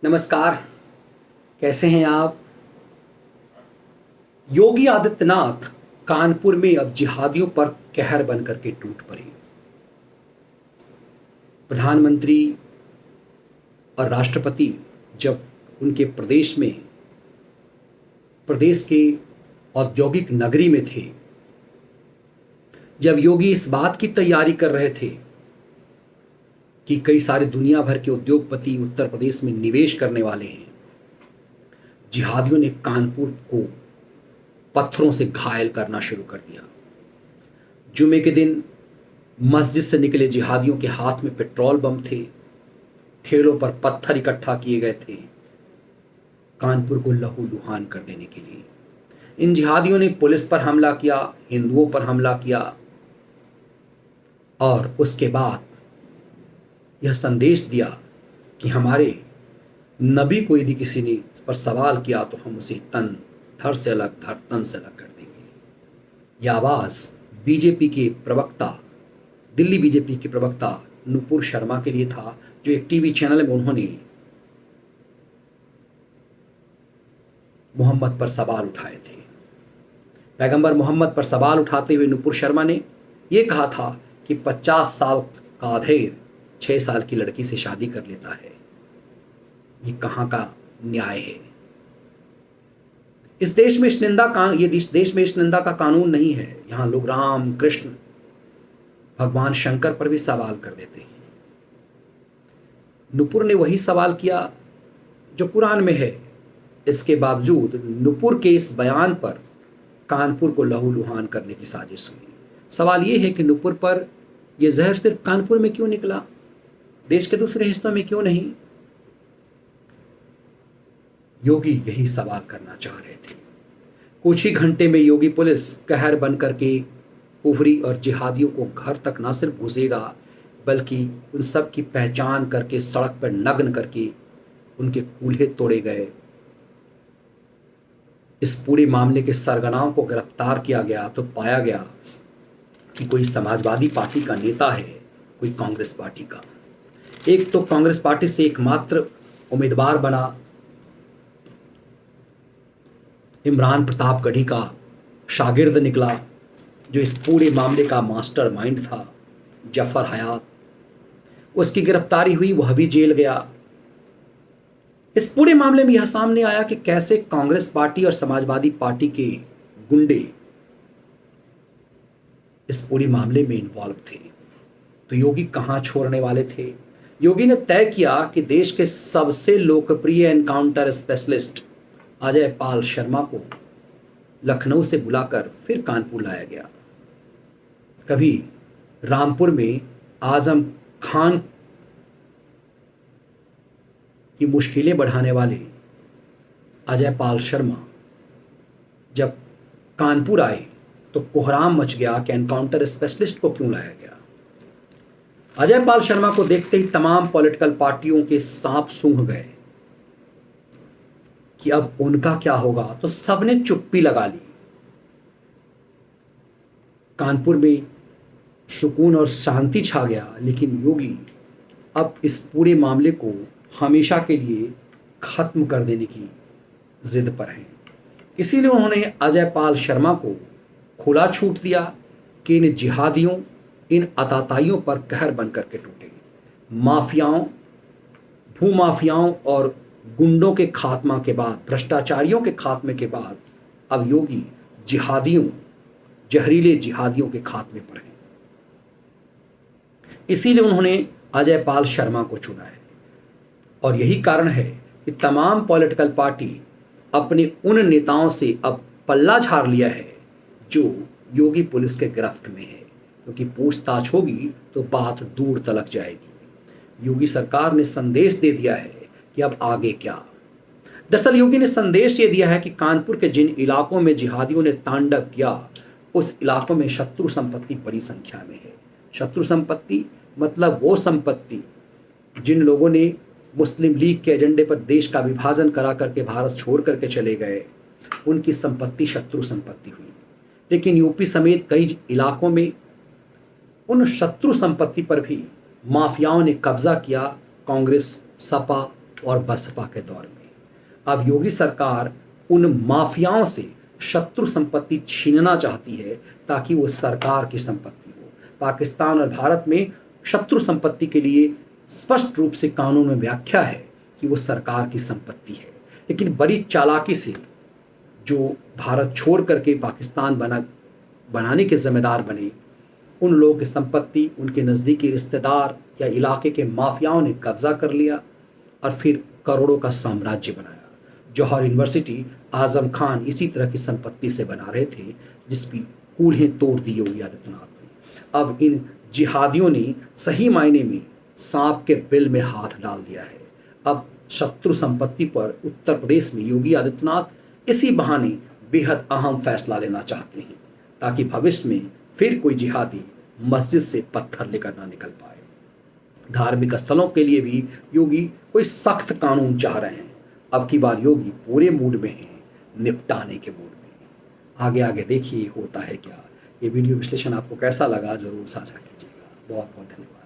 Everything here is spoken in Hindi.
नमस्कार। कैसे हैं आप? योगी आदित्यनाथ कानपुर में अब जिहादियों पर कहर बनकर के टूट पड़े। प्रधानमंत्री और राष्ट्रपति जब उनके प्रदेश के औद्योगिक नगरी में थे, जब योगी इस बात की तैयारी कर रहे थे कि कई सारे दुनिया भर के उद्योगपति उत्तर प्रदेश में निवेश करने वाले हैं, जिहादियों ने कानपुर को पत्थरों से घायल करना शुरू कर दिया। जुमे के दिन मस्जिद से निकले जिहादियों के हाथ में पेट्रोल बम थे, ठेलों पर पत्थर इकट्ठा किए गए थे कानपुर को लहूलुहान कर देने के लिए। इन जिहादियों ने पुलिस पर हमला किया, हिंदुओं पर हमला किया और उसके बाद यह संदेश दिया कि हमारे नबी को यदि किसी ने पर सवाल किया तो हम उसे तन से अलग कर देंगे। यह आवाज़ दिल्ली बीजेपी के प्रवक्ता नुपुर शर्मा के लिए था, जो एक टीवी चैनल में उन्होंने मोहम्मद पर सवाल उठाए थे। पैगंबर मोहम्मद पर सवाल उठाते हुए नुपुर शर्मा ने यह कहा था कि 50 साल का अधेड़ 6 साल की लड़की से शादी कर लेता है। ये कहाँ का न्याय है? इस देश में इस निंदा का कानून नहीं है। यहाँ लोग राम, कृष्ण, भगवान शंकर पर भी सवाल कर देते हैं। नुपुर ने वही सवाल किया जो कुरान में है। इसके बावजूद नुपुर के इस बयान पर कानपुर को लहूलुहान करने की साजिश हुई। सवाल ये है कि नुपुर पर यह जहर सिर्फ कानपुर में क्यों निकला, देश के दूसरे हिस्सों में क्यों नहीं? योगी यही सवाल करना चाह रहे थे। कुछ ही घंटे में योगी पुलिस कहर बन करके उभरी और जिहादियों को घर तक न सिर्फ घुसेगा बल्कि उन सब की पहचान करके सड़क पर नग्न करके उनके कूल्हे तोड़े गए। इस पूरे मामले के सरगनाओं को गिरफ्तार किया गया तो पाया गया कि कोई समाजवादी पार्टी का नेता है, कोई कांग्रेस पार्टी का। एक तो कांग्रेस पार्टी से एकमात्र उम्मीदवार बना इमरान प्रताप गढ़ी का शागिर्द निकला, जो इस पूरे मामले का मास्टरमाइंड था, जफर हयात। उसकी गिरफ्तारी हुई, वह भी जेल गया। इस पूरे मामले में यह सामने आया कि कैसे कांग्रेस पार्टी और समाजवादी पार्टी के गुंडे इस पूरे मामले में इन्वॉल्व थे। तो योगी कहां छोड़ने वाले थे? योगी ने तय किया कि देश के सबसे लोकप्रिय एनकाउंटर स्पेशलिस्ट अजय पाल शर्मा को लखनऊ से बुलाकर फिर कानपुर लाया गया। कभी रामपुर में आजम खान की मुश्किलें बढ़ाने वाले अजय पाल शर्मा जब कानपुर आए तो कोहराम मच गया कि एनकाउंटर स्पेशलिस्ट को क्यों लाया गया। अजय पाल शर्मा को देखते ही तमाम पॉलिटिकल पार्टियों के सांप सूंघ गए कि अब उनका क्या होगा, तो सबने चुप्पी लगा ली। कानपुर में सुकून और शांति छा गया, लेकिन योगी अब इस पूरे मामले को हमेशा के लिए खत्म कर देने की जिद पर हैं। इसीलिए उन्होंने अजय पाल शर्मा को खुला छूट दिया कि इन जिहादियों, इन अताताइयों पर कहर बनकर के टूटे। माफियाओं, भूमाफियाओं और गुंडों के खात्मा के बाद, भ्रष्टाचारियों के खात्मे के बाद अब योगी जहरीले जिहादियों के खात्मे पर हैं। इसीलिए उन्होंने अजय पाल शर्मा को चुना है। और यही कारण है कि तमाम पॉलिटिकल पार्टी अपने उन नेताओं से अब पल्ला झाड़ लिया है जो योगी पुलिस के गिरफ्त में है, क्योंकि पूछताछ होगी तो बात दूर तलक जाएगी। योगी सरकार ने संदेश दे दिया है कि अब आगे क्या। दरअसल योगी ने संदेश ये दिया है कि कानपुर के जिन इलाकों में जिहादियों ने तांडव किया, उस इलाकों में शत्रु संपत्ति बड़ी संख्या में है। शत्रु संपत्ति मतलब वो संपत्ति जिन लोगों ने मुस्लिम लीग के एजेंडे पर देश का विभाजन करा करके भारत छोड़ करके चले गए, उनकी संपत्ति शत्रु संपत्ति हुई। लेकिन यूपी समेत कई इलाकों में उन शत्रु संपत्ति पर भी माफियाओं ने कब्जा किया। कांग्रेस, सपा और बसपा के दौर में। अब योगी सरकार उन माफियाओं से शत्रु संपत्ति छीनना चाहती है ताकि वो सरकार की संपत्ति हो। पाकिस्तान और भारत में शत्रु संपत्ति के लिए स्पष्ट रूप से कानून में व्याख्या है कि वो सरकार की संपत्ति है, लेकिन बड़ी चालाकी से जो भारत छोड़ करके पाकिस्तान बनाने के जिम्मेदार बने, उन लोगों की संपत्ति उनके नज़दीकी रिश्तेदार या इलाके के माफियाओं ने कब्जा कर लिया और फिर करोड़ों का साम्राज्य बनाया। जौहर यूनिवर्सिटी आजम खान इसी तरह की संपत्ति से बना रहे थे, जिसकी कूल्हें तोड़ दी योगी आदित्यनाथ ने। अब इन जिहादियों ने सही मायने में सांप के बिल में हाथ डाल दिया है। अब शत्रु संपत्ति पर उत्तर प्रदेश में योगी आदित्यनाथ इसी बहाने बेहद अहम फैसला लेना चाहते हैं ताकि भविष्य में फिर कोई जिहादी मस्जिद से पत्थर लेकर ना निकल पाए। धार्मिक स्थलों के लिए भी योगी कोई सख्त कानून चाह रहे हैं। अब की बार योगी पूरे मूड में हैं, निपटाने के मूड में। आगे आगे देखिए होता है क्या। ये वीडियो विश्लेषण आपको कैसा लगा ज़रूर साझा कीजिएगा। बहुत बहुत धन्यवाद।